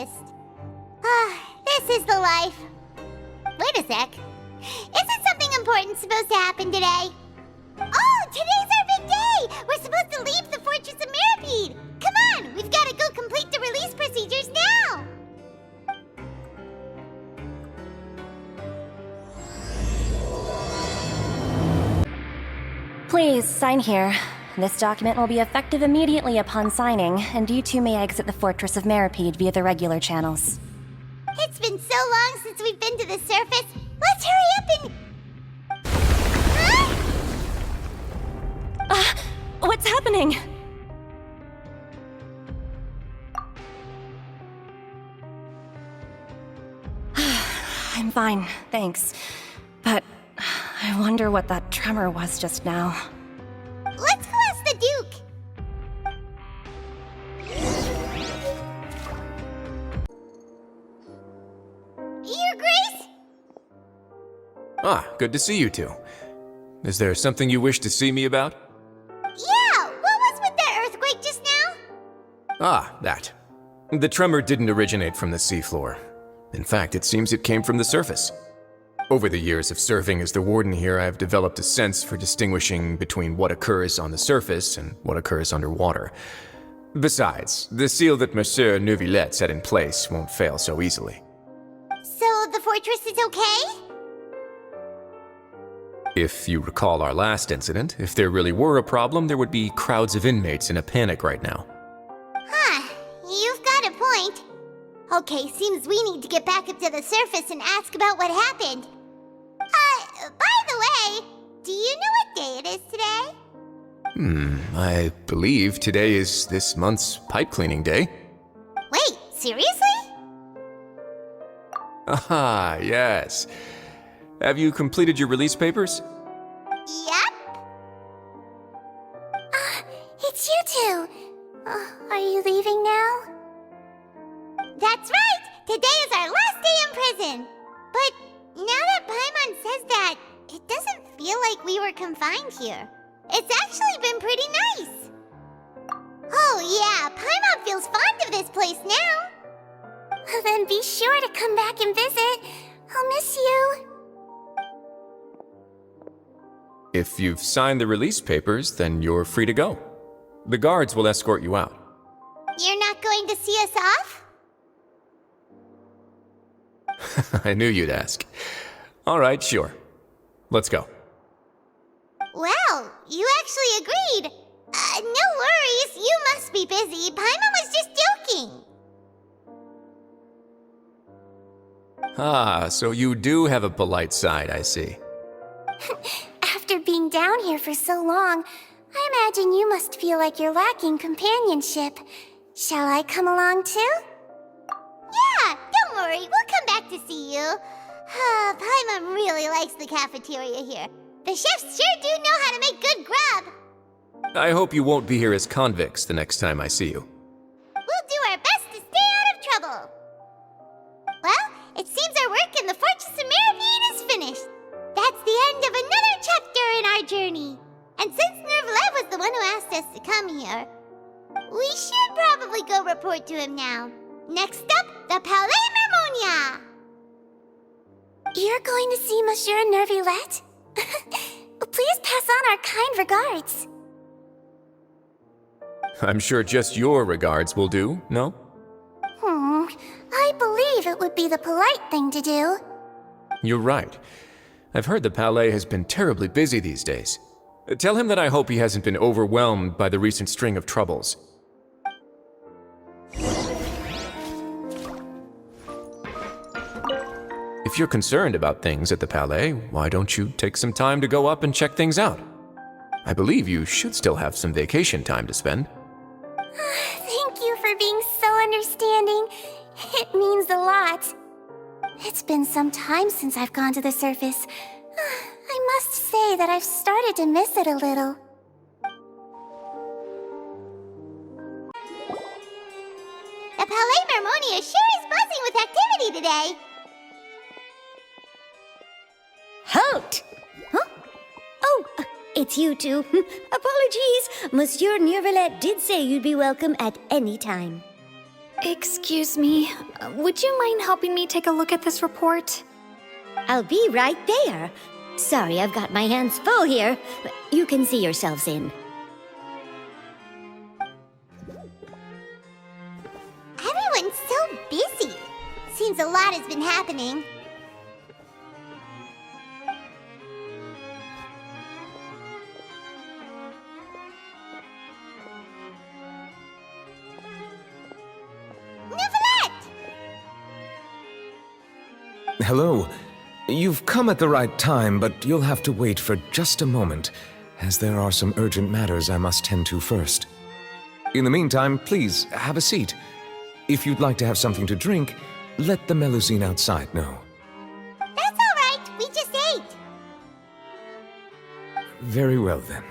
surfaced. This is the life. Wait a sec. Isn't something important supposed to happen today? Oh, today's our big day! We're supposed to leave the Fortress of Mirapede! Come on, we've got to go complete the release procedures now! Please, sign here. This document will be effective immediately upon signing, and you two may exit the Fortress of Mirapede via the regular channels. It's been so long since we've been to the surface. Let's hurry up and... Huh? What's happening? I'm fine, thanks. But I wonder what that tremor was just now. Let's go ask the Duke. Your Grace? Ah, good to see you two. Is there something you wish to see me about? Yeah, what was with that earthquake just now? Ah, that. The tremor didn't originate from the seafloor. In fact, it seems it came from the surface. Over the years of serving as the warden here, I've developed a sense for distinguishing between what occurs on the surface and what occurs underwater. Besides, the seal that Monsieur Neuvillette set in place won't fail so easily. So the fortress is okay? If you recall our last incident, if there really were a problem, there would be crowds of inmates in a panic right now. Huh, you've got a point. Okay, seems we need to get back up to the surface and ask about what happened. By the way, do you know what day it is today? I believe today is this month's pipe cleaning day. Wait, seriously? Aha, yes. Have you completed your release papers? Yep. It's you two. Are you leaving now? That's right! Today is our last day in prison! But now that Paimon says that, it doesn't feel like we were confined here. It's actually been pretty nice. Oh yeah, Paimon feels fond of this place now. Then be sure to come back and visit. I'll miss you. If you've signed the release papers, then you're free to go. The guards will escort you out. You're not going to see us off? I knew you'd ask. All right, sure. Let's go. Well, you actually agreed. No worries, you must be busy. Paimon was just joking. Ah, so you do have a polite side, I see. After being down here for so long, I imagine you must feel like you're lacking companionship. Shall I come along too? Yeah, don't worry, we'll come back to see you. Paimon really likes the cafeteria here. The chefs sure do know how to make good grub. I hope you won't be here as convicts the next time I see you. We'll do our best to stay out of trouble. Well, it seems our work in the Fortress of Mirapede is finished. That's the end of another chapter in our journey. And since Neuvillette was the one who asked us to come here, we should probably go report to him now. Next up, the Palais Mermonia! You're going to see Monsieur Neuvillette? Please pass on our kind regards. I'm sure just your regards will do, no? I believe it would be the polite thing to do. You're right. I've heard the Palais has been terribly busy these days. Tell him that I hope he hasn't been overwhelmed by the recent string of troubles. If you're concerned about things at the Palais, why don't you take some time to go up and check things out? I believe you should still have some vacation time to spend. Thank you for being so understanding. It means a lot. It's been some time since I've gone to the surface. I must say that I've started to miss it a little. The Palais Mermonia sure is buzzing with activity today. Halt! Huh? Oh, it's you two. Apologies. Monsieur Neuvillette did say you'd be welcome at any time. Excuse me, would you mind helping me take a look at this report? I'll be right there. Sorry, I've got my hands full here. You can see yourselves in. Everyone's so busy. Seems a lot has been happening. Neuvillette! Hello. You've come at the right time, but you'll have to wait for just a moment, as there are some urgent matters I must tend to first. In the meantime, please, have a seat. If you'd like to have something to drink, let the Melusine outside know. That's all right. We just ate. Very well, then.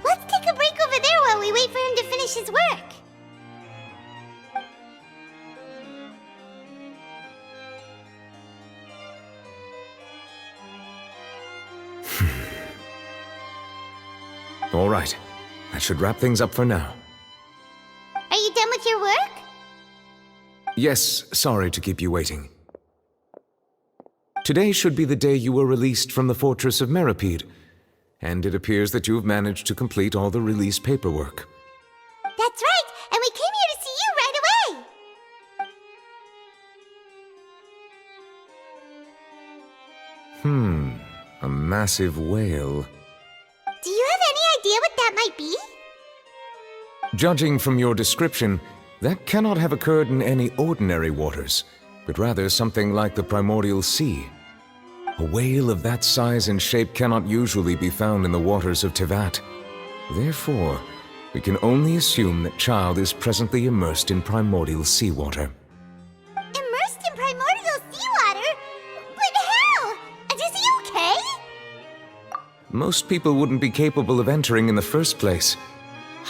Let's take a break over there while we wait for him to finish his work. All right. That should wrap things up for now. Are you done with your work? Yes, sorry to keep you waiting. Today should be the day you were released from the Fortress of Meripede, and it appears that you have managed to complete all the release paperwork. That's right, and we came here to see you right away. A massive whale. Do you have any idea what that might be? Judging from your description, that cannot have occurred in any ordinary waters, but rather something like the primordial sea. A whale of that size and shape cannot usually be found in the waters of Tevat. Therefore, we can only assume that Child is presently immersed in primordial seawater. Immersed in primordial seawater? But how? And is he okay? Most people wouldn't be capable of entering in the first place.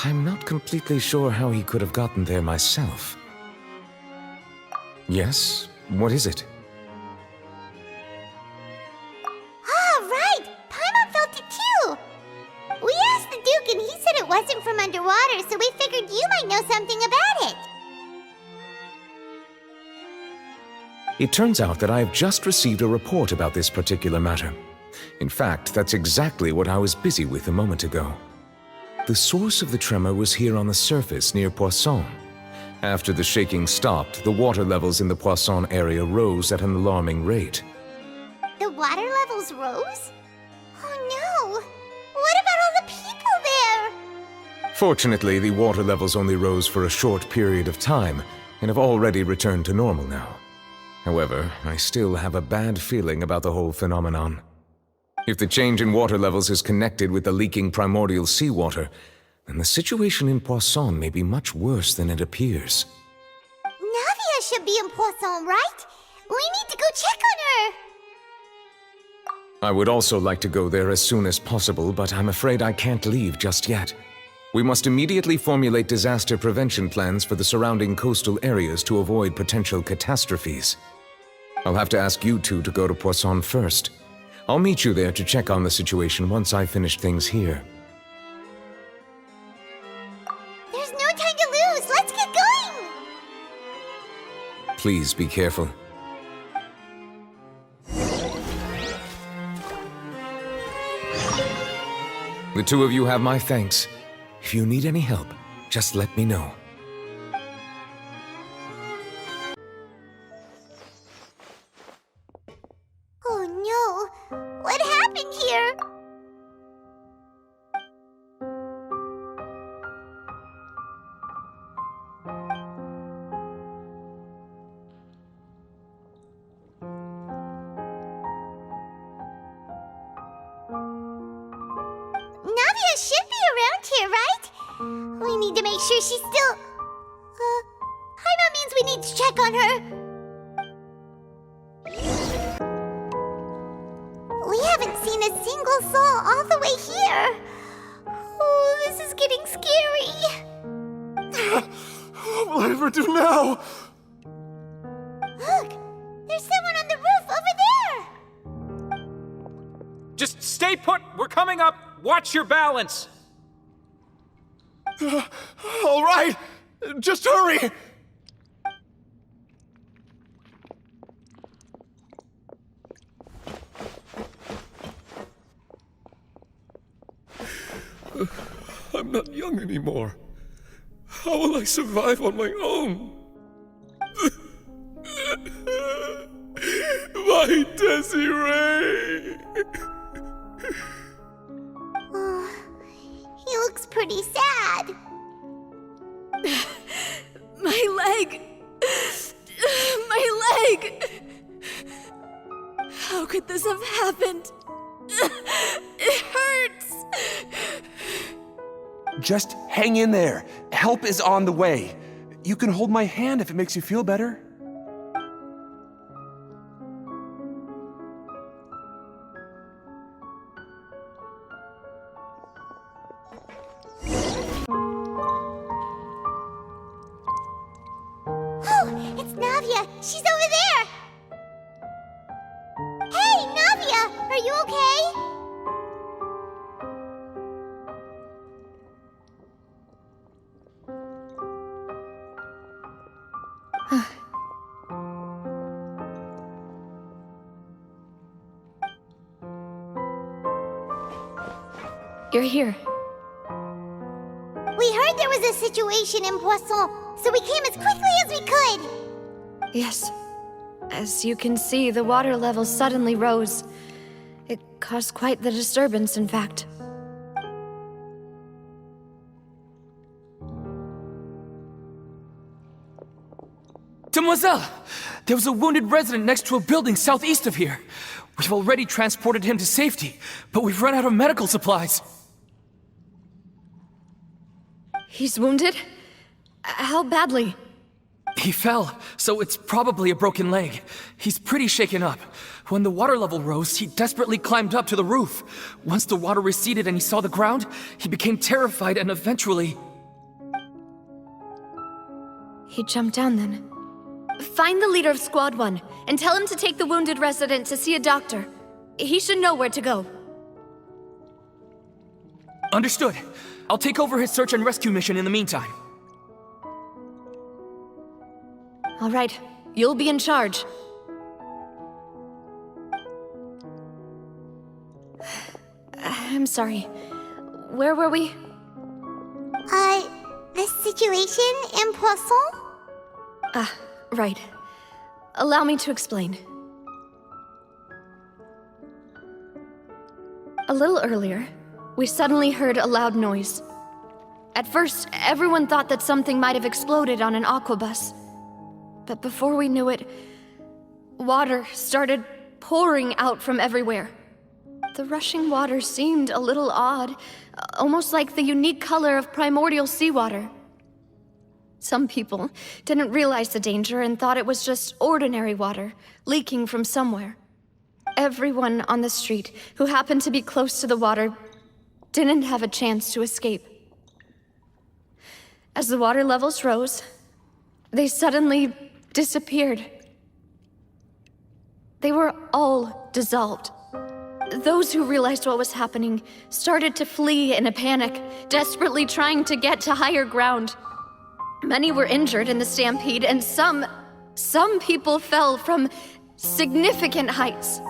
I'm not completely sure how he could have gotten there myself. Yes? What is it? Ah, right! Paimon felt it too! We asked the Duke and he said it wasn't from underwater, so we figured you might know something about it. It turns out that I have just received a report about this particular matter. In fact, that's exactly what I was busy with a moment ago. The source of the tremor was here on the surface near Poisson. After the shaking stopped, the water levels in the Poisson area rose at an alarming rate. The water levels rose? Oh no! What about all the people there? Fortunately, the water levels only rose for a short period of time and have already returned to normal now. However, I still have a bad feeling about the whole phenomenon. If the change in water levels is connected with the leaking primordial seawater, then the situation in Poisson may be much worse than it appears. Navia should be in Poisson, right? We need to go check on her! I would also like to go there as soon as possible, but I'm afraid I can't leave just yet. We must immediately formulate disaster prevention plans for the surrounding coastal areas to avoid potential catastrophes. I'll have to ask you two to go to Poisson first. I'll meet you there to check on the situation once I've finished things here. There's no time to lose! Let's get going! Please be careful. The two of you have my thanks. If you need any help, just let me know. Oh no! What happened here? Navia should be around here, right? We need to make sure she's still... Paimon means we need to check on her. We haven't seen a single soul all the way here. Oh, this is getting scary. What will I ever do now? Look, there's someone on the roof over there. Just stay put! We're coming up! Watch your balance! All right, just hurry. I'm not young anymore. How will I survive on my own? My Desiree! He looks pretty sad. My leg! My leg! How could this have happened? It hurts! Just hang in there. Help is on the way. You can hold my hand if it makes you feel better. Oh, it's Navia. She's over there. Hey, Navia, are you okay? You're here. We heard there was a situation in Poisson, so we came as quickly as we could. Yes. As you can see, the water level suddenly rose. It caused quite the disturbance, in fact. Demoiselle! There was a wounded resident next to a building southeast of here. We've already transported him to safety, but we've run out of medical supplies. He's wounded? How badly? He fell, so it's probably a broken leg. He's pretty shaken up. When the water level rose, he desperately climbed up to the roof. Once the water receded and he saw the ground, he became terrified and eventually... He jumped down then. Find the leader of Squad 1 and tell him to take the wounded resident to see a doctor. He should know where to go. Understood. I'll take over his search and rescue mission in the meantime. All right, you'll be in charge. I'm sorry. Where were we? The situation in Poisson? Ah, right. Allow me to explain. A little earlier, we suddenly heard a loud noise. At first, everyone thought that something might have exploded on an aquabus. But before we knew it, water started pouring out from everywhere. The rushing water seemed a little odd, almost like the unique color of primordial seawater. Some people didn't realize the danger and thought it was just ordinary water leaking from somewhere. Everyone on the street who happened to be close to the water didn't have a chance to escape. As the water levels rose, they suddenly disappeared. They were all dissolved. Those who realized what was happening started to flee in a panic, desperately trying to get to higher ground. Many were injured in the stampede, and some people fell from significant heights.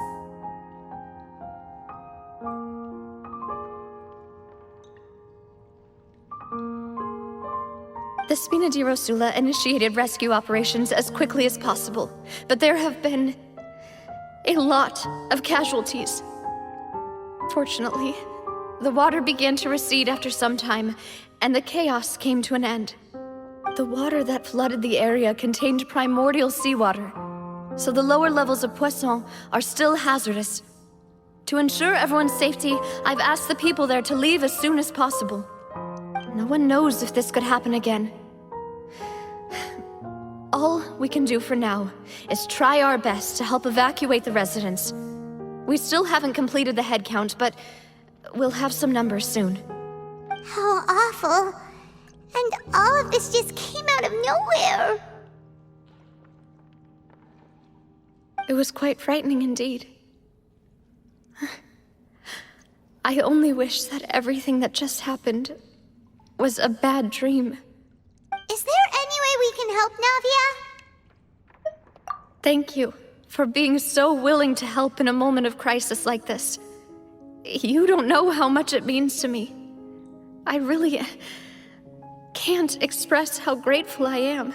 The Spina di Rosula initiated rescue operations as quickly as possible, but there have been a lot of casualties. Fortunately, the water began to recede after some time, and the chaos came to an end. The water that flooded the area contained primordial seawater, so the lower levels of Poisson are still hazardous. To ensure everyone's safety, I've asked the people there to leave as soon as possible. No one knows if this could happen again. All we can do for now is try our best to help evacuate the residents. We still haven't completed the head count, but we'll have some numbers soon. How awful. And all of this just came out of nowhere. It was quite frightening indeed. I only wish that everything that just happened was a bad dream. Is there any way we can help, Navia? Thank you for being so willing to help in a moment of crisis like this. You don't know how much it means to me. I really can't express how grateful I am.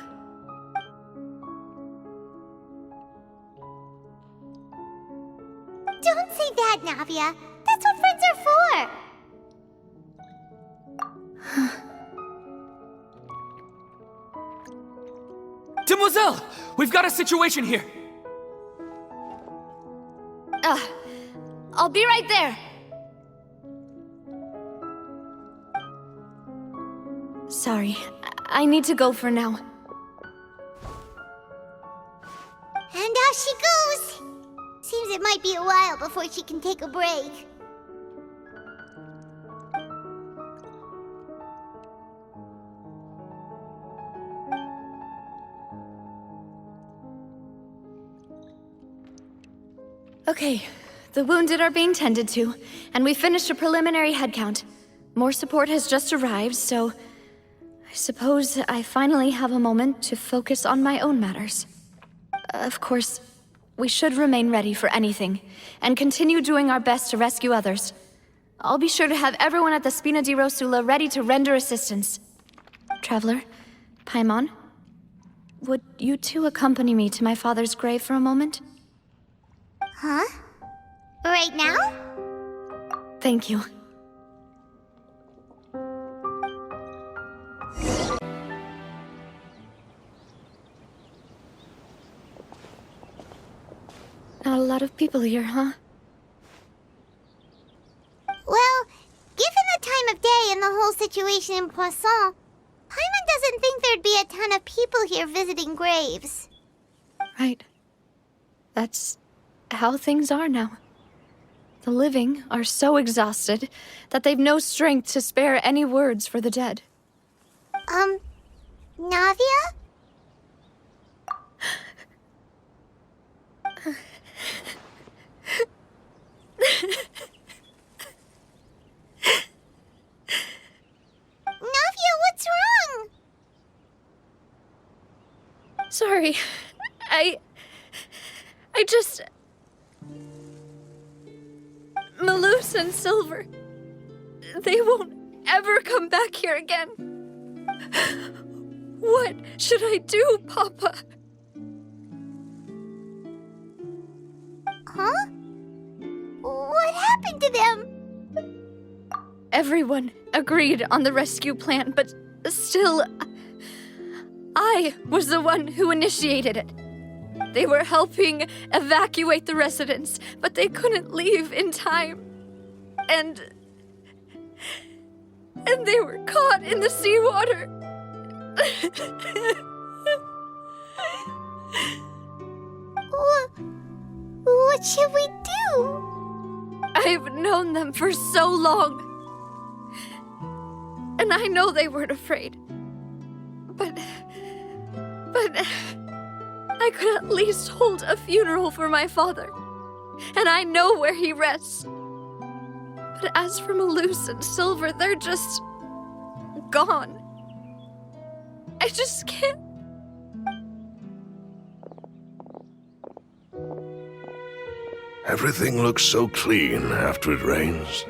Don't say that, Navia. That's what friends are for. Demoiselle! We've got a situation here! I'll be right there. Sorry, I need to go for now. And off she goes. Seems it might be a while before she can take a break. Okay, the wounded are being tended to, and we finished a preliminary head count. More support has just arrived, so I suppose I finally have a moment to focus on my own matters. Of course, we should remain ready for anything, and continue doing our best to rescue others. I'll be sure to have everyone at the Spina di Rosula ready to render assistance. Traveler, Paimon, would you two accompany me to my father's grave for a moment? Huh? Right now? Thank you. Not a lot of people here, huh? Well, given the time of day and the whole situation in Poisson, Paimon doesn't think there'd be a ton of people here visiting graves. Right. That's how things are now. The living are so exhausted that they've no strength to spare any words for the dead. Navia? Navia, what's wrong? Sorry. I just... Malus and Silver... They won't ever come back here again. What should I do, Papa? Huh? What happened to them? Everyone agreed on the rescue plan, but still... I was the one who initiated it. They were helping evacuate the residents, but they couldn't leave in time. And they were caught in the seawater. What should we do? I've known them for so long. And I know they weren't afraid. But I could at least hold a funeral for my father. And I know where he rests. But as for Malus and Silver, they're just... gone. I just can't... Everything looks so clean after it rains.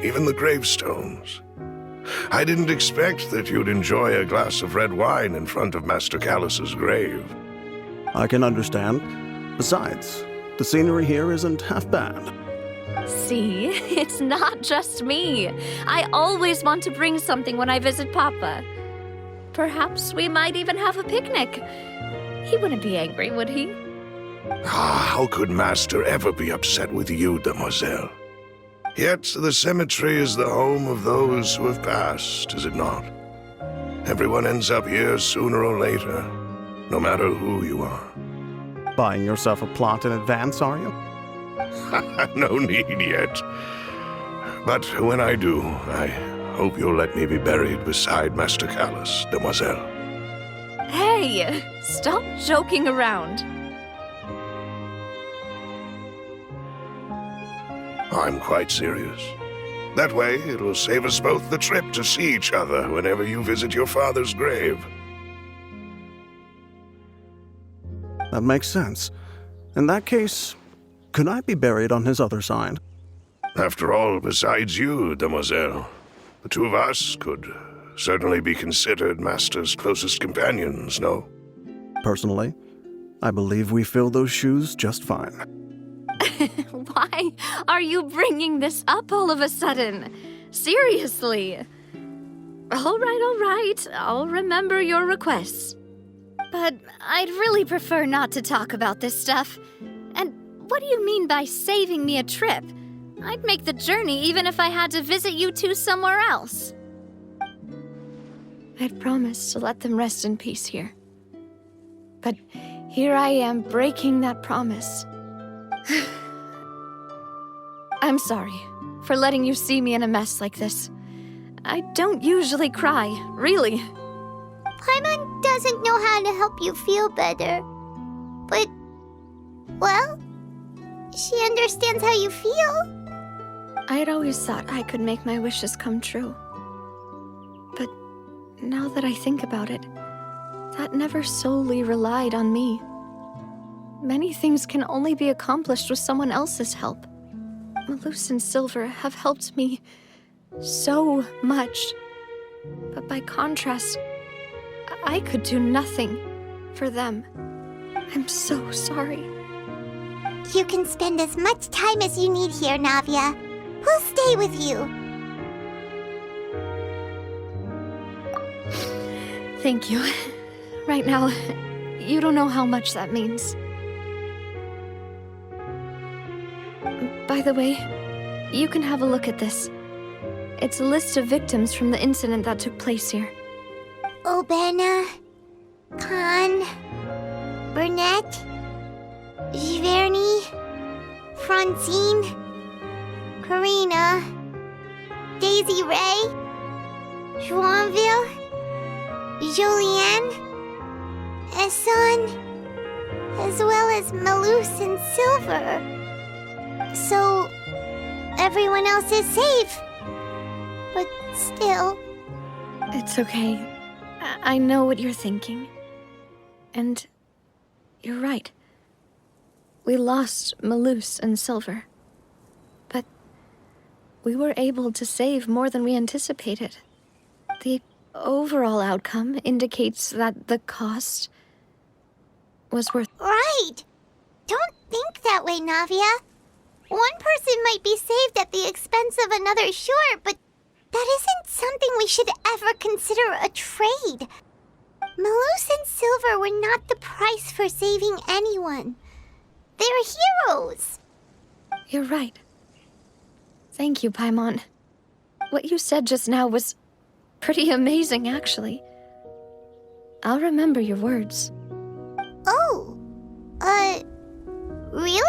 Even the gravestones. I didn't expect that you'd enjoy a glass of red wine in front of Master Callus's grave. I can understand. Besides, the scenery here isn't half bad. See, it's not just me. I always want to bring something when I visit Papa. Perhaps we might even have a picnic. He wouldn't be angry, would he? How could Master ever be upset with you, Demoiselle? Yet the cemetery is the home of those who have passed, is it not? Everyone ends up here sooner or later, no matter who you are. Buying yourself a plot in advance, are you? No need yet. But when I do, I hope you'll let me be buried beside Master Callus, Demoiselle. Hey, stop joking around. I'm quite serious. That way, it'll save us both the trip to see each other whenever you visit your father's grave. That makes sense. In that case, could I be buried on his other side? After all, besides you, Demoiselle, The two of us could certainly be considered Master's closest companions, no? Personally, I believe we fill those shoes just fine. Why are you bringing this up all of a sudden? Seriously. All right. I'll remember your requests. But I'd really prefer not to talk about this stuff. And what do you mean by saving me a trip? I'd make the journey even if I had to visit you two somewhere else. I'd promised to let them rest in peace here. But here I am breaking that promise. I'm sorry for letting you see me in a mess like this. I don't usually cry, really. Paimon doesn't know how to help you feel better. But, well, she understands how you feel. I had always thought I could make my wishes come true. But now that I think about it, that never solely relied on me. Many things can only be accomplished with someone else's help. Malus and Silver have helped me so much. But by contrast, I could do nothing for them. I'm so sorry. You can spend as much time as you need here, Navia. We'll stay with you. Thank you. Right now, you don't know how much that means. By the way, you can have a look at this. It's a list of victims from the incident that took place here. Obena, Khan, Burnett, Giverny, Francine, Karina, Daisy Ray, Joinville, Julianne, Esson, as well as Malus and Silver. So, everyone else is safe. But still... It's okay. I know what you're thinking. And you're right. We lost Malus and Silver. But we were able to save more than we anticipated. The overall outcome indicates that the cost was worth... Right! Don't think that way, Navia. One person might be saved at the expense of another, sure, but that isn't something we should ever consider a trade. Malus and Silver were not the price for saving anyone. They're heroes. You're right. Thank you, Paimon. What you said just now was pretty amazing, actually. I'll remember your words. Oh, really?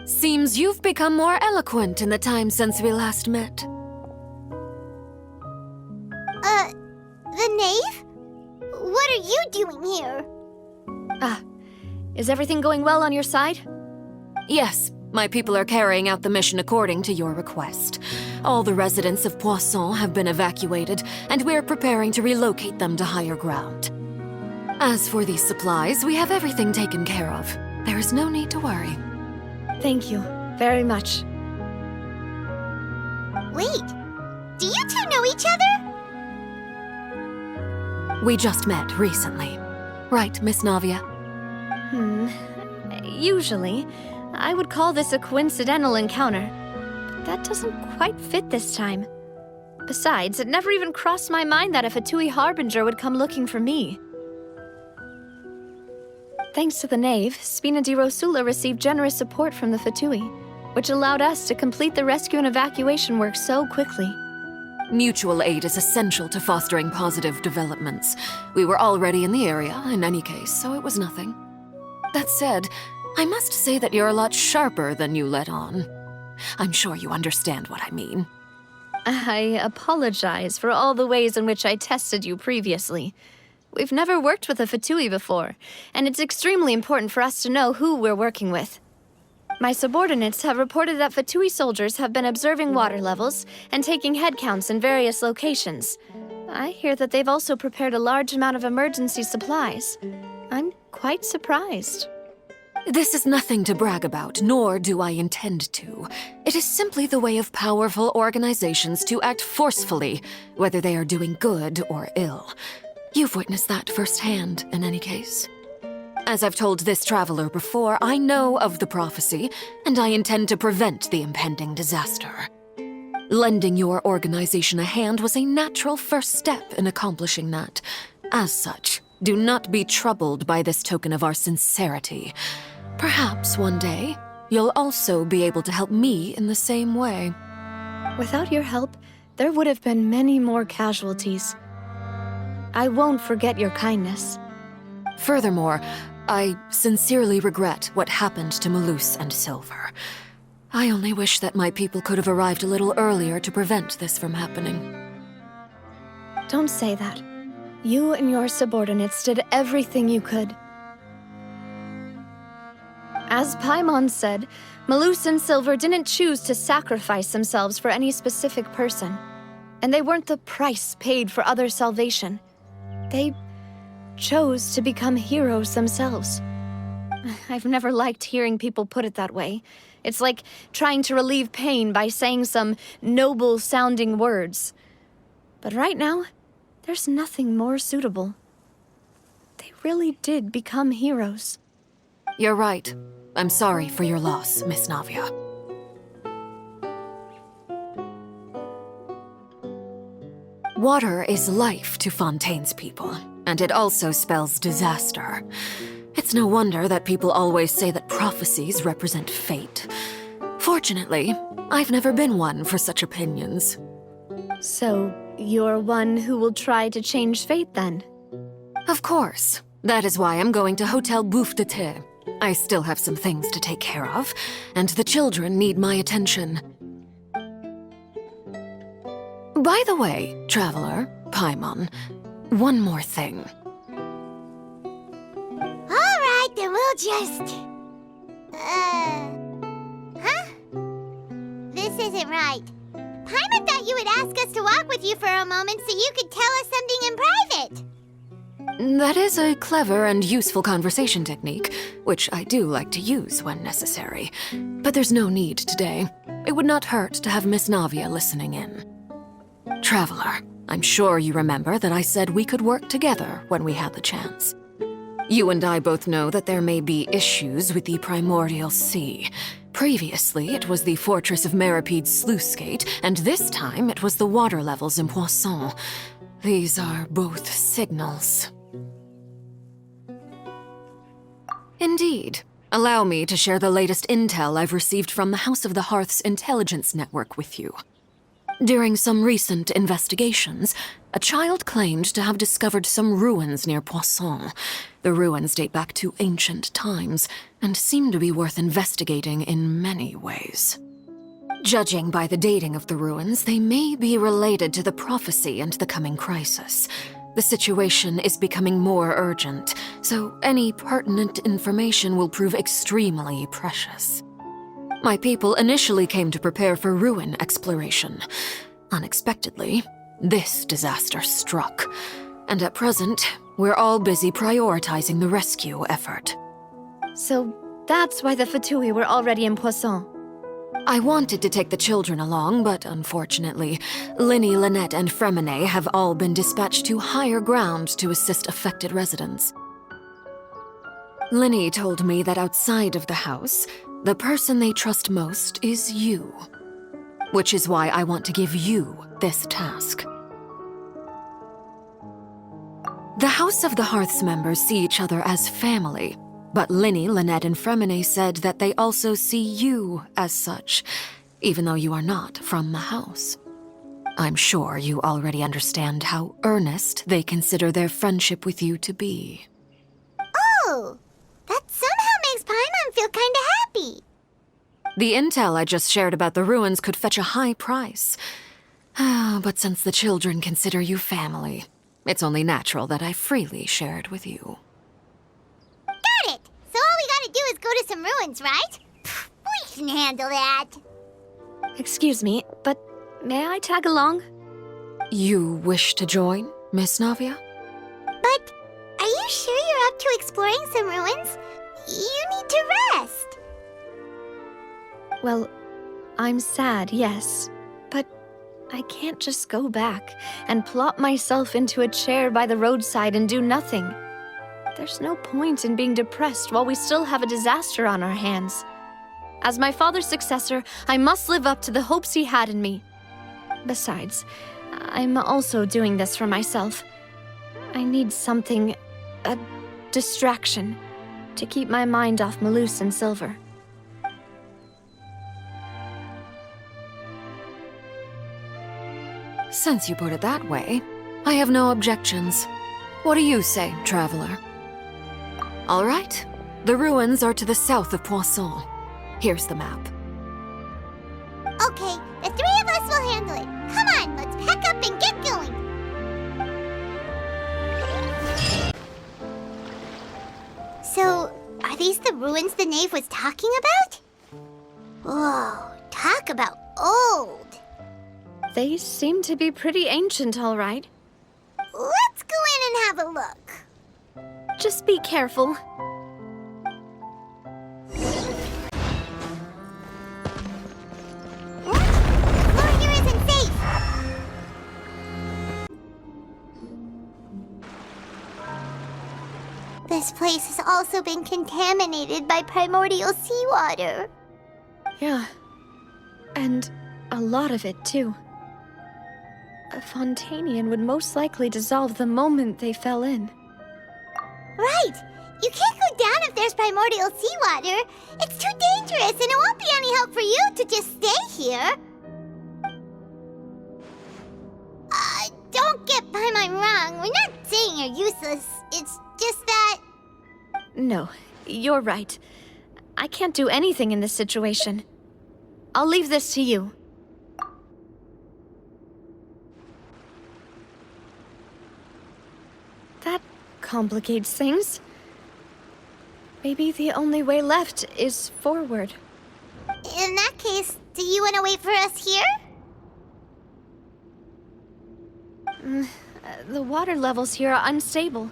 Seems you've become more eloquent in the time since we last met. The knave? What are you doing here? Is everything going well on your side? Yes, my people are carrying out the mission according to your request. All the residents of Poisson have been evacuated, and we're preparing to relocate them to higher ground. As for these supplies, we have everything taken care of. There is no need to worry. Thank you very much. Wait, do you two know each other? We just met recently. Right, Miss Navia? Usually, I would call this a coincidental encounter. But that doesn't quite fit this time. Besides, it never even crossed my mind that a Fatui Harbinger would come looking for me. Thanks to the Knave, Spina di Rosula received generous support from the Fatui, which allowed us to complete the rescue and evacuation work so quickly. Mutual aid is essential to fostering positive developments. We were already in the area, in any case, so it was nothing. That said, I must say that you're a lot sharper than you let on. I'm sure you understand what I mean. I apologize for all the ways in which I tested you previously. We've never worked with a Fatui before, and it's extremely important for us to know who we're working with. My subordinates have reported that Fatui soldiers have been observing water levels and taking head counts in various locations. I hear that they've also prepared a large amount of emergency supplies. I'm quite surprised. This is nothing to brag about, nor do I intend to. It is simply the way of powerful organizations to act forcefully, whether they are doing good or ill. You've witnessed that firsthand, in any case. As I've told this traveler before, I know of the prophecy, and I intend to prevent the impending disaster. Lending your organization a hand was a natural first step in accomplishing that. As such, do not be troubled by this token of our sincerity. Perhaps one day, you'll also be able to help me in the same way. Without your help, there would have been many more casualties. I won't forget your kindness. Furthermore, I sincerely regret what happened to Malus and Silver. I only wish that my people could have arrived a little earlier to prevent this from happening. Don't say that. You and your subordinates did everything you could. As Paimon said, Malus and Silver didn't choose to sacrifice themselves for any specific person. And they weren't the price paid for others' salvation. They chose to become heroes themselves. I've never liked hearing people put it that way. It's like trying to relieve pain by saying some noble-sounding words. But right now, there's nothing more suitable. They really did become heroes. You're right. I'm sorry for your loss, Miss Navia. Water is life to Fontaine's people, and it also spells disaster. It's no wonder that people always say that prophecies represent fate. Fortunately, I've never been one for such opinions. So, you're one who will try to change fate, then? Of course. That is why I'm going to Hotel Bouffe de Thé. I still have some things to take care of, and the children need my attention. By the way, Traveler, Paimon, one more thing. Alright, then we'll just... Huh? This isn't right. Paimon thought you would ask us to walk with you for a moment so you could tell us something in private. That is a clever and useful conversation technique, which I do like to use when necessary. But there's no need today. It would not hurt to have Miss Navia listening in. Traveler, I'm sure you remember that I said we could work together when we had the chance. You and I both know that there may be issues with the Primordial Sea. Previously, it was the Fortress of Meripede's sluice gate, and this time it was the water levels in Poisson. These are both signals. Indeed. Allow me to share the latest intel I've received from the House of the Hearth's intelligence network with you. During some recent investigations, a child claimed to have discovered some ruins near Poisson. The ruins date back to ancient times, and seem to be worth investigating in many ways. Judging by the dating of the ruins, they may be related to the prophecy and the coming crisis. The situation is becoming more urgent, so any pertinent information will prove extremely precious. My people initially came to prepare for ruin exploration. Unexpectedly, this disaster struck, and at present, we're all busy prioritizing the rescue effort. So that's why the Fatui were already in Poisson. I wanted to take the children along, but unfortunately, Linny, Lynette, and Fremine have all been dispatched to higher ground to assist affected residents. Linny told me that outside of the house, the person they trust most is you. Which is why I want to give you this task. The House of the Hearth's members see each other as family, but Linny, Lynette, and Fremine said that they also see you as such, even though you are not from the house. I'm sure you already understand how earnest they consider their friendship with you to be. Oh, that somehow makes Paimon feel kinda happy. The intel I just shared about the ruins could fetch a high price. But since the children consider you family, it's only natural that I freely share it with you. Got it! So all we gotta do is go to some ruins, right? We can handle that. Excuse me, but may I tag along? You wish to join, Miss Navia? But are you sure you're up to exploring some ruins? You need need to rest. Well, I'm sad, yes, but I can't just go back and plop myself into a chair by the roadside and do nothing. There's no point in being depressed while we still have a disaster on our hands. As my father's successor, I must live up to the hopes he had in me. Besides, I'm also doing this for myself. I need something, a distraction, to keep my mind off Malus and Silver. Since you put it that way, I have no objections. What do you say, traveler? All right. The ruins are to the south of Poisson. Here's the map. Okay, the three of us will handle it. Come on, let's pack up and get going. So, are these the ruins the knave was talking about? Whoa, talk about old. They seem to be pretty ancient, all right. Let's go in and have a look. Just be careful. What? The floor here isn't safe. This place has also been contaminated by primordial seawater. Yeah. And a lot of it, too. A Fontanian would most likely dissolve the moment they fell in. Right! You can't go down if there's primordial seawater. It's too dangerous, and it won't be any help for you to just stay here. Don't get by my wrong. We're not saying you're useless. It's just that... No, you're right. I can't do anything in this situation. I'll leave this to you. That complicates things. Maybe the only way left is forward. In that case, do you want to wait for us here? The water levels here are unstable,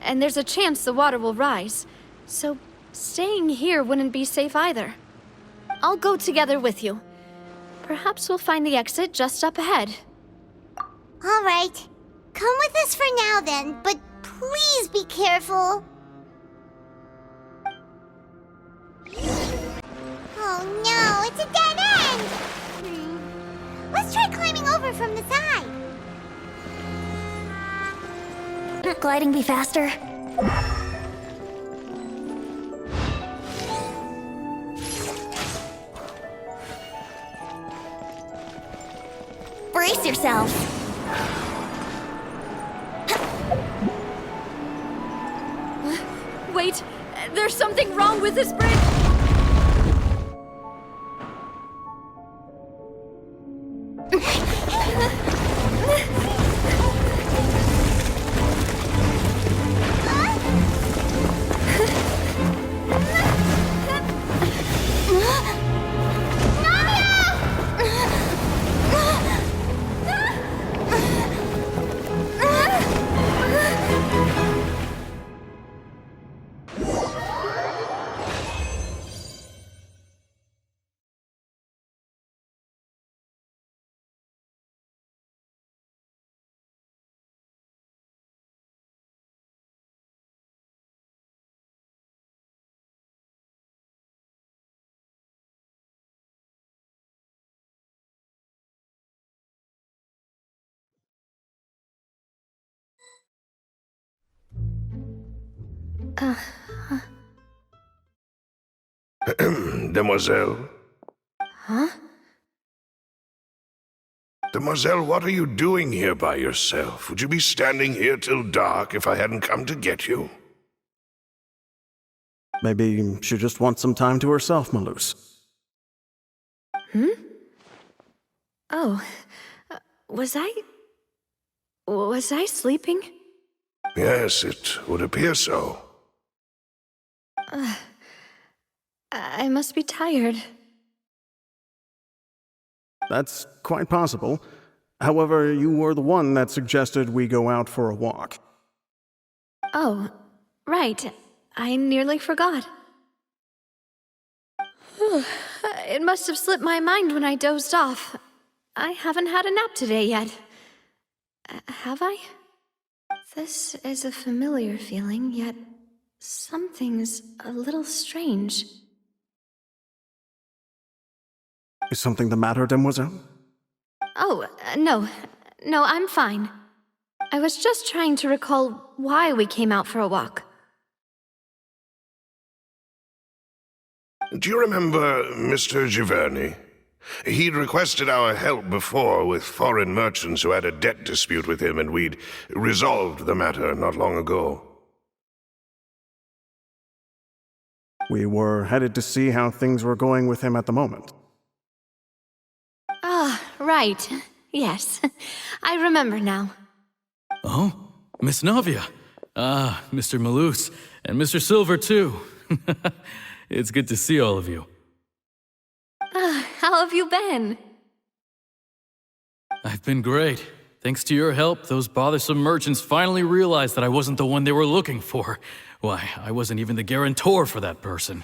and there's a chance the water will rise. So staying here wouldn't be safe either. I'll go together with you. Perhaps we'll find the exit just up ahead. All right. Come with us for now then, but please be careful. Oh no, it's a dead end! Let's try climbing over from the side. Gliding be faster. Brace yourself. Wait, there's something wrong with this bridge! Demoiselle? Huh? Demoiselle, what are you doing here by yourself? Would you be standing here till dark if I hadn't come to get you? Maybe she just wants some time to herself, Malus. Oh, was I sleeping? Yes, it would appear so. I must be tired. That's quite possible. However, you were the one that suggested we go out for a walk. Oh, right. I nearly forgot. It must have slipped my mind when I dozed off. I haven't had a nap today yet. Have I? This is a familiar feeling, yet something's a little strange. Is something the matter, Demoiselle? Oh, no. No, I'm fine. I was just trying to recall why we came out for a walk. Do you remember Mr. Giverny? He'd requested our help before with foreign merchants who had a debt dispute with him, and we'd resolved the matter not long ago. We were headed to see how things were going with him at the moment. Ah, right. Yes. I remember now. Oh, Miss Navia. Ah, Mr. Malus, and Mr. Silver, too. It's good to see all of you. How have you been? I've been great. Thanks to your help, those bothersome merchants finally realized that I wasn't the one they were looking for. Why, I wasn't even the guarantor for that person.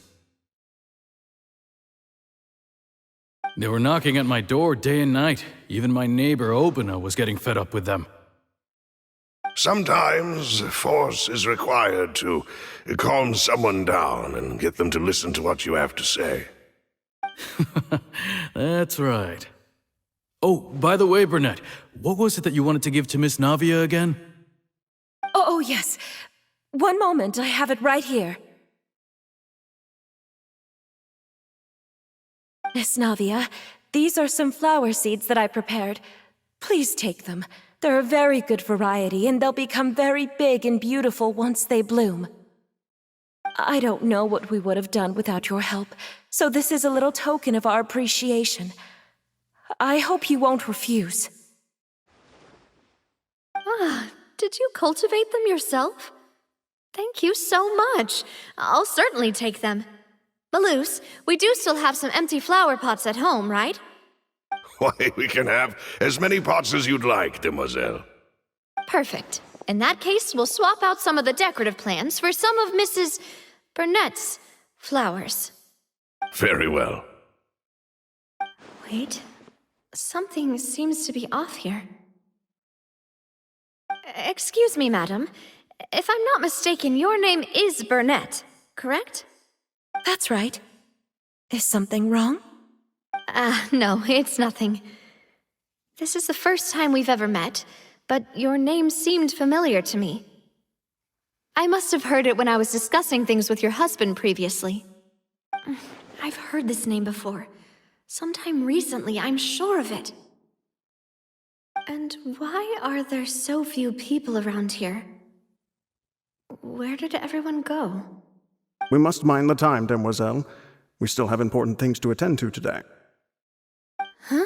They were knocking at my door day and night. Even my neighbor, Obina, was getting fed up with them. Sometimes force is required to calm someone down and get them to listen to what you have to say. That's right. Oh, by the way, Burnett, what was it that you wanted to give to Miss Navia again? Oh, yes. One moment, I have it right here. Miss Navia, these are some flower seeds that I prepared. Please take them. They're a very good variety, and they'll become very big and beautiful once they bloom. I don't know what we would have done without your help, so this is a little token of our appreciation. I hope you won't refuse. Ah, did you cultivate them yourself? Thank you so much. I'll certainly take them. Malus, we do still have some empty flower pots at home, right? Why, we can have as many pots as you'd like, Demoiselle. Perfect. In that case, we'll swap out some of the decorative plants for some of Mrs. Burnett's flowers. Very well. Wait. Something seems to be off here. Excuse me, madam. If I'm not mistaken, your name is Burnett, correct? That's right. Is something wrong? No, it's nothing. This is the first time we've ever met, but your name seemed familiar to me. I must have heard it when I was discussing things with your husband previously. I've heard this name before. Sometime recently, I'm sure of it. And why are there so few people around here? Where did everyone go? We must mind the time, Demoiselle. We still have important things to attend to today. Huh?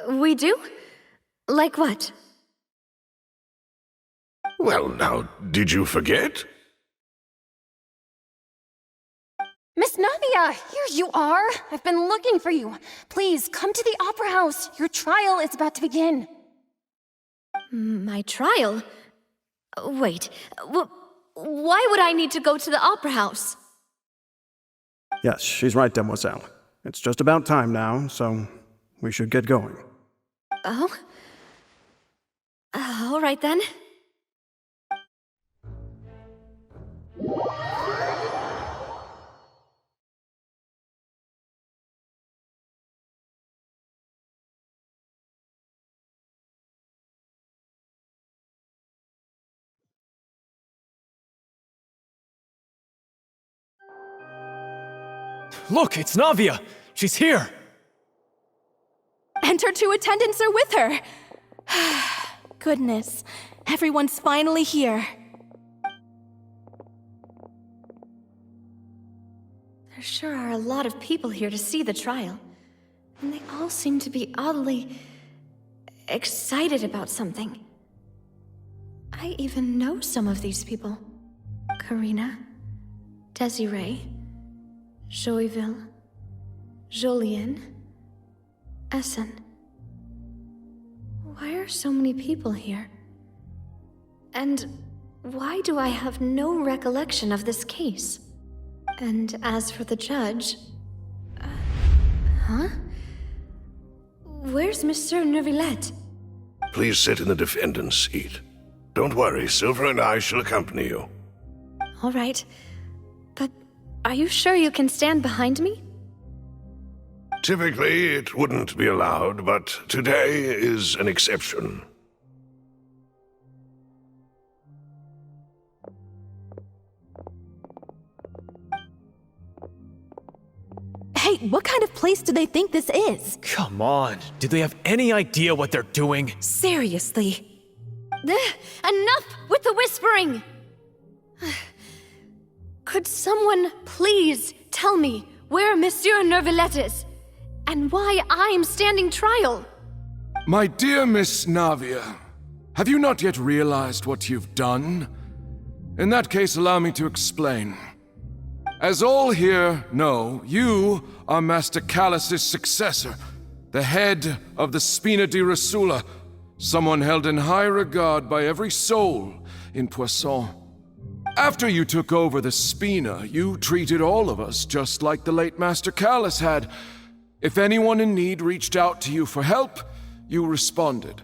We do? Like what? Well, now, did you forget? Miss Navia, here you are. I've been looking for you. Please, come to the Opera House. Your trial is about to begin. My trial? Wait, why would I need to go to the Opera House? Yes, she's right, Demoiselle. It's just about time now, so we should get going. Oh? All right then. Look, it's Navia! She's here! And her two attendants are with her! Goodness, everyone's finally here. There sure are a lot of people here to see the trial. And they all seem to be oddly excited about something. I even know some of these people. Karina, Desiree, Joyville, Jolien, Essen. Why are so many people here? And why do I have no recollection of this case? And as for the judge, Huh? Where's Monsieur Neuvillette? Please sit in the defendant's seat. Don't worry, Silver and I shall accompany you. All right. But are you sure you can stand behind me? Typically, it wouldn't be allowed, but today is an exception. Hey, what kind of place do they think this is? Come on, do they have any idea what they're doing? Seriously. Enough with the whispering! Could someone please tell me where Monsieur Neuvillette is? And why I'm standing trial? My dear Miss Navia, have you not yet realized what you've done? In that case, allow me to explain. As all here know, you are Master Callus's successor, the head of the Spina di Rosula, someone held in high regard by every soul in Poisson. After you took over the Spina, you treated all of us just like the late Master Callus had. If anyone in need reached out to you for help, you responded.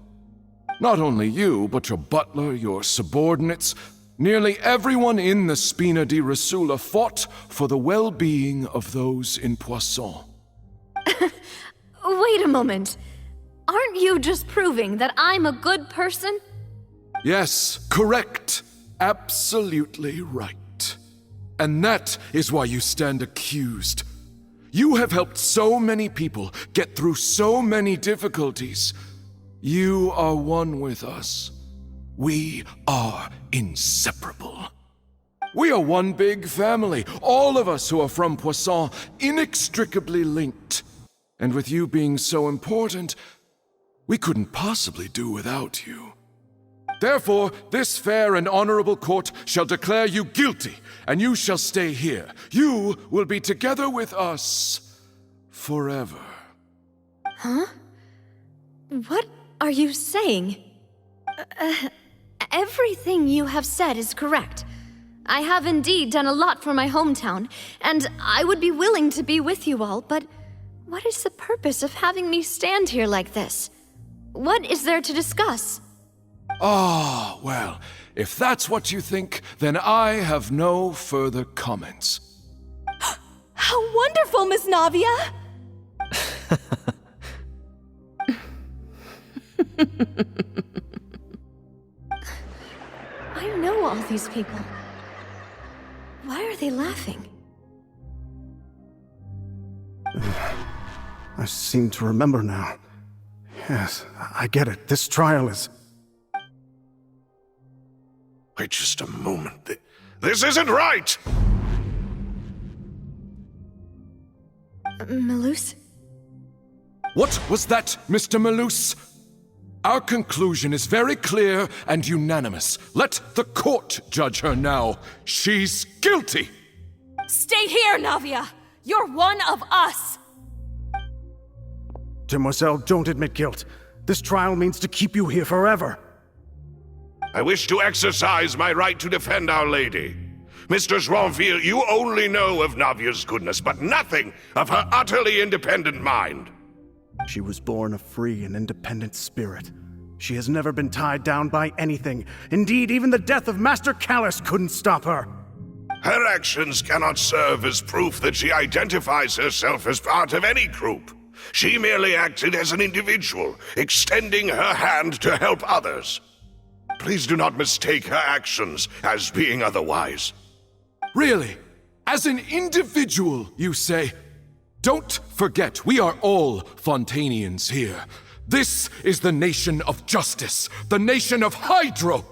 Not only you, but your butler, your subordinates, nearly everyone in the Spina di Rosula fought for the well-being of those in Poisson. Wait a moment. Aren't you just proving that I'm a good person? Yes, correct. Absolutely right. And that is why you stand accused. You have helped so many people get through so many difficulties. You are one with us. We are inseparable. We are one big family, all of us who are from Poisson, inextricably linked. And with you being so important, we couldn't possibly do without you. Therefore, this fair and honorable court shall declare you guilty, and you shall stay here. You will be together with us forever. Huh? What are you saying? Everything you have said is correct. I have indeed done a lot for my hometown, and I would be willing to be with you all, but what is the purpose of having me stand here like this? What is there to discuss? Ah, well, if that's what you think, then I have no further comments. How wonderful, Miss Navia! I know all these people. Why are they laughing? I seem to remember now. Yes, I get it. This trial is... Wait just a moment. This isn't right! Malus? What was that, Mr. Malus? Our conclusion is very clear and unanimous. Let the court judge her now. She's guilty! Stay here, Navia! You're one of us! Demoiselle, don't admit guilt. This trial means to keep you here forever. I wish to exercise my right to defend Our Lady. Mr. Joinville, you only know of Navia's goodness, but nothing of her utterly independent mind. She was born a free and independent spirit. She has never been tied down by anything. Indeed, even the death of Master Callus couldn't stop her. Her actions cannot serve as proof that she identifies herself as part of any group. She merely acted as an individual, extending her hand to help others. Please do not mistake her actions as being otherwise. Really? As an individual, you say? Don't forget, we are all Fontanians here. This is the nation of justice, the nation of Hydro.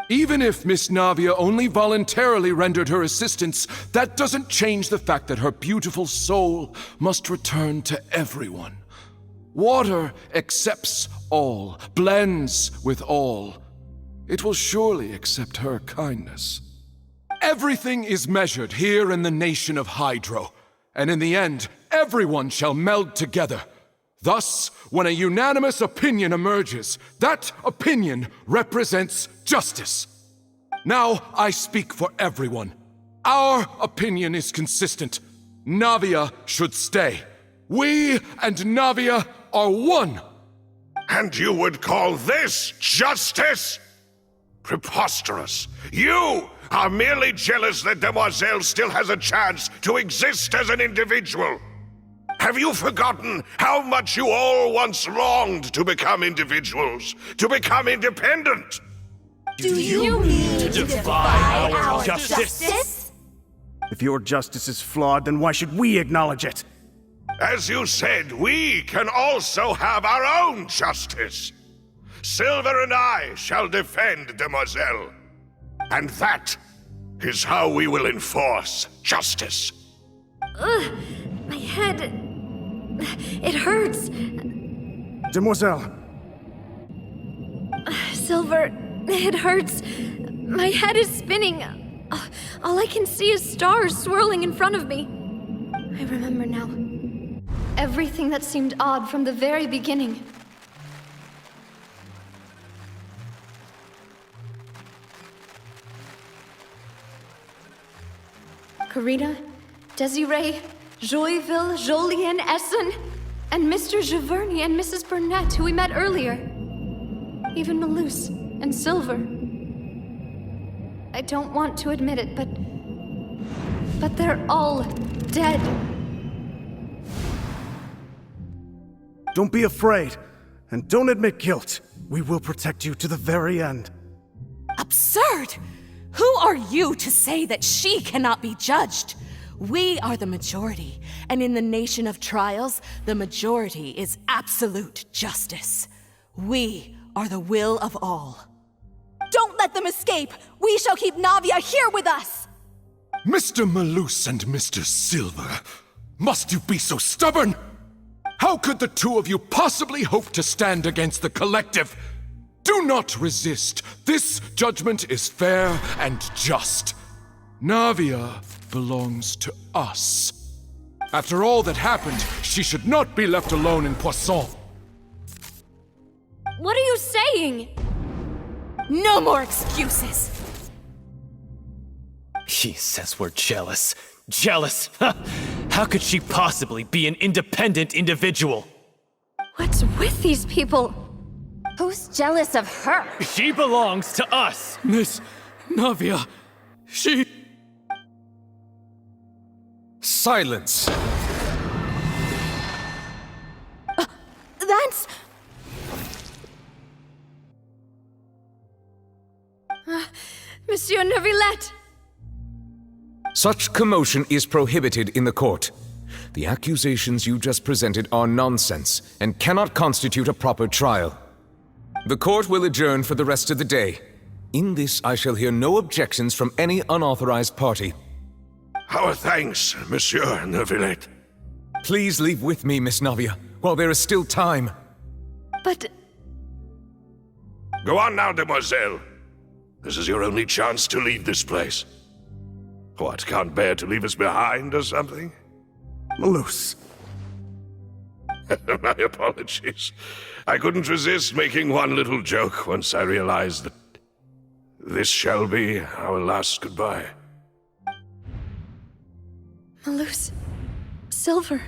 Even if Miss Navia only voluntarily rendered her assistance, that doesn't change the fact that her beautiful soul must return to everyone. Water accepts all, blends with all. It will surely accept her kindness. Everything is measured here in the nation of Hydro, and in the end, everyone shall meld together. Thus, when a unanimous opinion emerges, that opinion represents justice. Now I speak for everyone. Our opinion is consistent. Navia should stay. We and Navia are one. And you would call this justice? Preposterous. You are merely jealous that Demoiselle still has a chance to exist as an individual. Have you forgotten how much you all once longed to become individuals, to become independent? Do you mean to defy our justice? If your justice is flawed, then why should we acknowledge it? As you said, we can also have our own justice. Silver and I shall defend Demoiselle. And that is how we will enforce justice. Ugh, my head... It hurts. Demoiselle. Silver, it hurts. My head is spinning. All I can see is stars swirling in front of me. I remember now. Everything that seemed odd from the very beginning. Karina, Desiree, Joyville, Jolien, Essen, and Mr. Giverny and Mrs. Burnett, who we met earlier. Even Malus and Silver. I don't want to admit it, but they're all dead. Don't be afraid, and don't admit guilt. We will protect you to the very end. Absurd! Who are you to say that she cannot be judged? We are the majority, and in the nation of trials, the majority is absolute justice. We are the will of all. Don't let them escape! We shall keep Navia here with us! Mr. Malus and Mr. Silver, must you be so stubborn? How could the two of you possibly hope to stand against the collective? Do not resist. This judgment is fair and just. Navia belongs to us. After all that happened, she should not be left alone in Poisson. What are you saying? No more excuses! He says we're jealous. Jealous? How could she possibly be an independent individual? What's with these people? Who's jealous of her? She belongs to us! Miss Navia, she... Silence! That's... Monsieur Neuvillette! Such commotion is prohibited in the court. The accusations you just presented are nonsense and cannot constitute a proper trial. The court will adjourn for the rest of the day. In this, I shall hear no objections from any unauthorized party. Our thanks, Monsieur Neuvillette. Please leave with me, Miss Navia, while there is still time. But... Go on now, Demoiselle. This is your only chance to leave this place. What, can't bear to leave us behind or something? Malus. My apologies. I couldn't resist making one little joke once I realized that this shall be our last goodbye. Malus... Silver...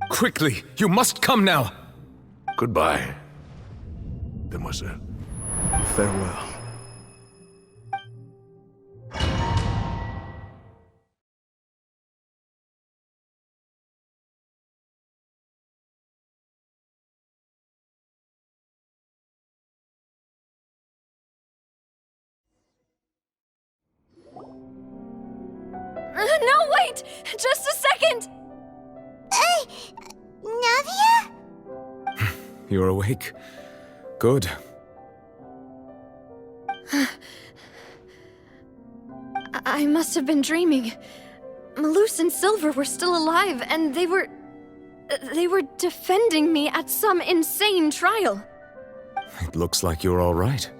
Quickly, you must come now! Goodbye, Demoiselle. Farewell. No, wait! Just a second! Navia? You're awake. Good. I must have been dreaming. Malus and Silver were still alive, and they were defending me at some insane trial. It looks like you're all right.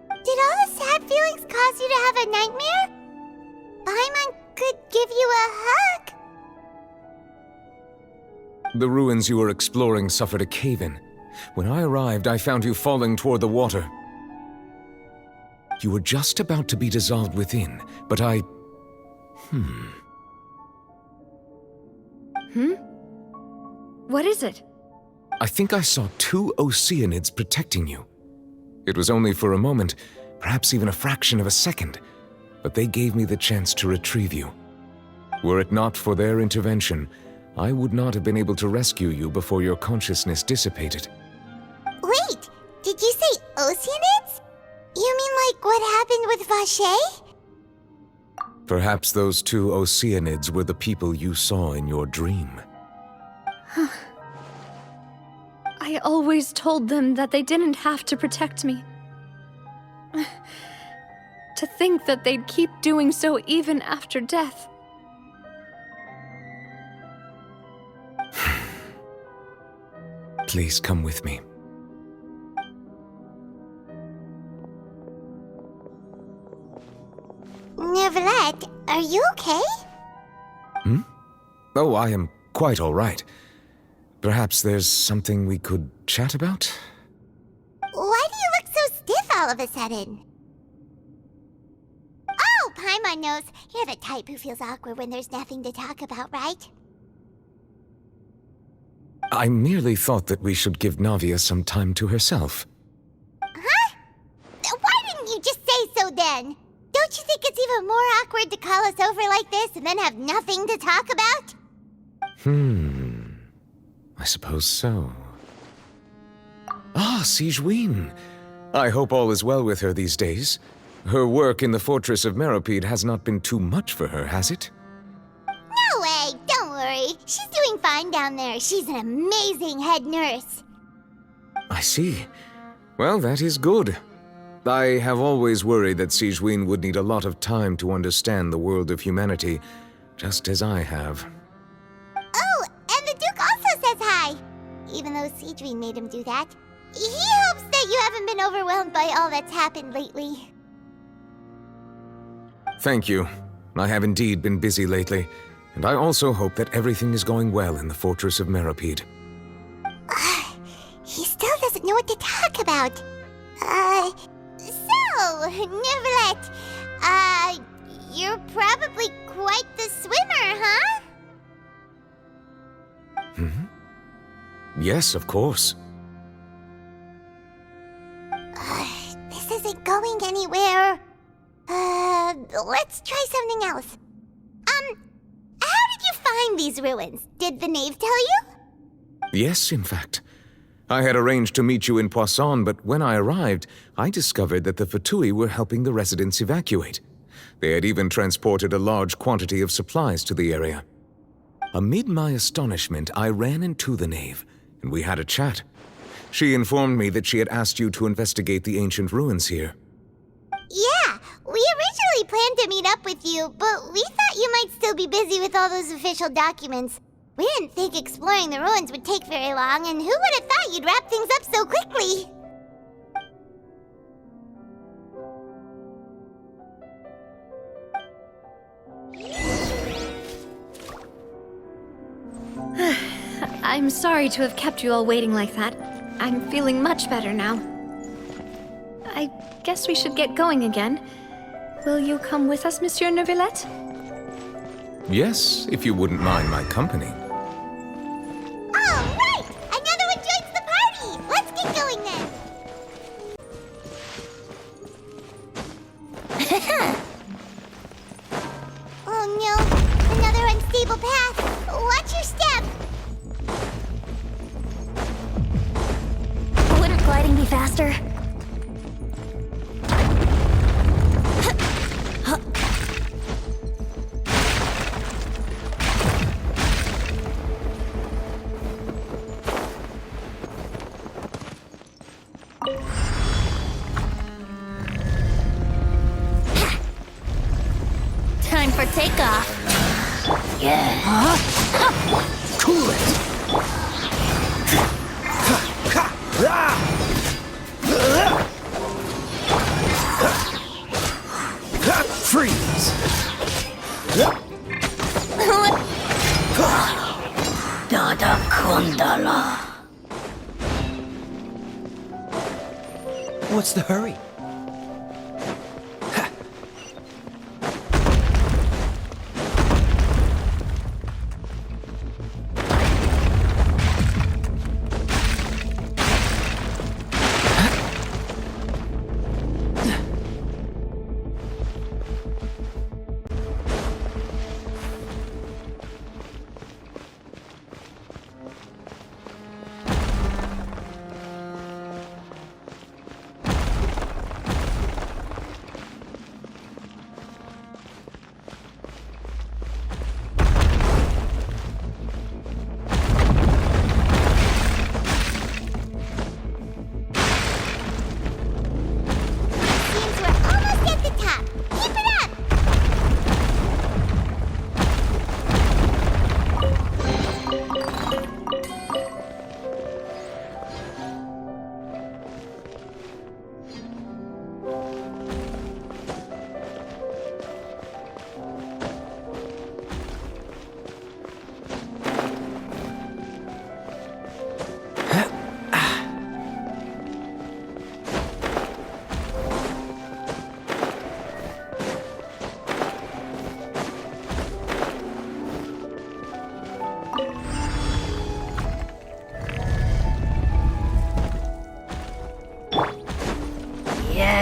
Did all the sad feelings cause you to have a nightmare? Paimon could give you a hug. The ruins you were exploring suffered a cave-in. When I arrived, I found you falling toward the water. You were just about to be dissolved within, but I... What is it? I think I saw 2 Oceanids protecting you. It was only for a moment, perhaps even a fraction of a second, but they gave me the chance to retrieve you. Were it not for their intervention, I would not have been able to rescue you before your consciousness dissipated. Wait, did you say Oceanids? You mean like what happened with Vache? Perhaps those 2 Oceanids were the people you saw in your dream. I always told them that they didn't have to protect me. To think that they'd keep doing so even after death. Please come with me. Neverlet, are you okay? Oh, I am quite all right. Perhaps there's something we could chat about? Why do you look so stiff all of a sudden? Oh, Paimon knows. You're the type who feels awkward when there's nothing to talk about, right? I merely thought that we should give Navia some time to herself. Huh? Why didn't you just say so then? Don't you think it's even more awkward to call us over like this and then have nothing to talk about? I suppose so. Ah, Sigewinne. I hope all is well with her these days. Her work in the Fortress of Meropide has not been too much for her, has it? No way, don't worry. She's doing fine down there. She's an amazing head nurse. I see. Well, that is good. I have always worried that Sigewinne would need a lot of time to understand the world of humanity, just as I have. Oh, and the Duke also says hi. Even though Sigewinne made him do that. He hopes that you haven't been overwhelmed by all that's happened lately. Thank you. I have indeed been busy lately, and I also hope that everything is going well in the Fortress of Meropide. He still doesn't know what to talk about. So, Neverlet, you're probably quite the swimmer, huh? Yes, of course. This isn't going anywhere. Let's try something else. How did you find these ruins? Did the knave tell you? Yes, in fact. I had arranged to meet you in Poisson, but when I arrived, I discovered that the Fatui were helping the residents evacuate. They had even transported a large quantity of supplies to the area. Amid my astonishment, I ran into the knave, and we had a chat. She informed me that she had asked you to investigate the ancient ruins here. Yeah, we originally planned to meet up with you, but we thought you might still be busy with all those official documents. We didn't think exploring the ruins would take very long, and who would have thought you'd wrap things up so quickly? I'm sorry to have kept you all waiting like that. I'm feeling much better now. I guess we should get going again. Will you come with us, Monsieur Neuvillette? Yes, if you wouldn't mind my company. All right! Another one joins the party! Let's get going then! Oh no! Another unstable path! Watch your step! Wouldn't gliding be faster? Time for takeoff. Yeah. Cool it! Freeze! Dada Kundala. What's the hurry?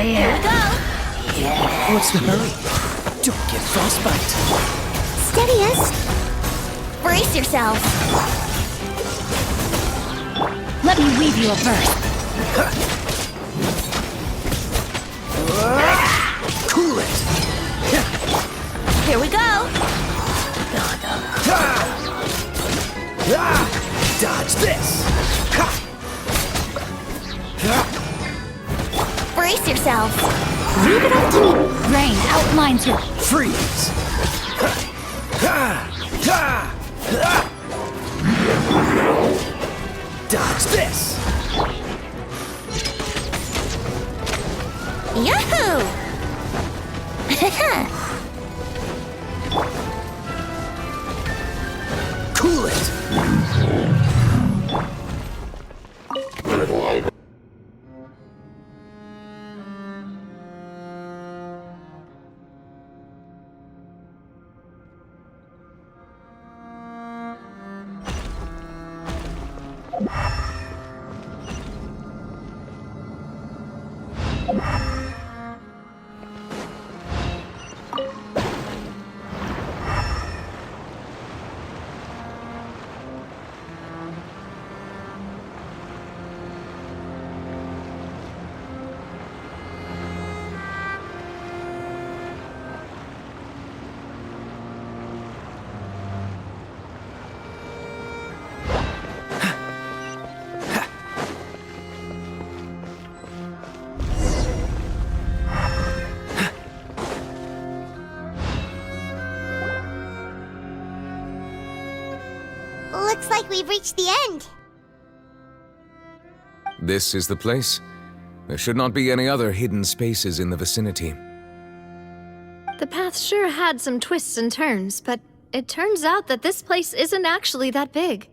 Here we go. What's the hurry? Don't get frostbite. Steady us. Brace yourself. Let me weave you a verse. Cool it. Here we go. Dodge this. Brace yourself. Leave it up to me. Rain outlines your Freeze. Dodge this. Yahoo! Cool it. Looks like we've reached the end. This is the place? There should not be any other hidden spaces in the vicinity. The path sure had some twists and turns, but it turns out that this place isn't actually that big.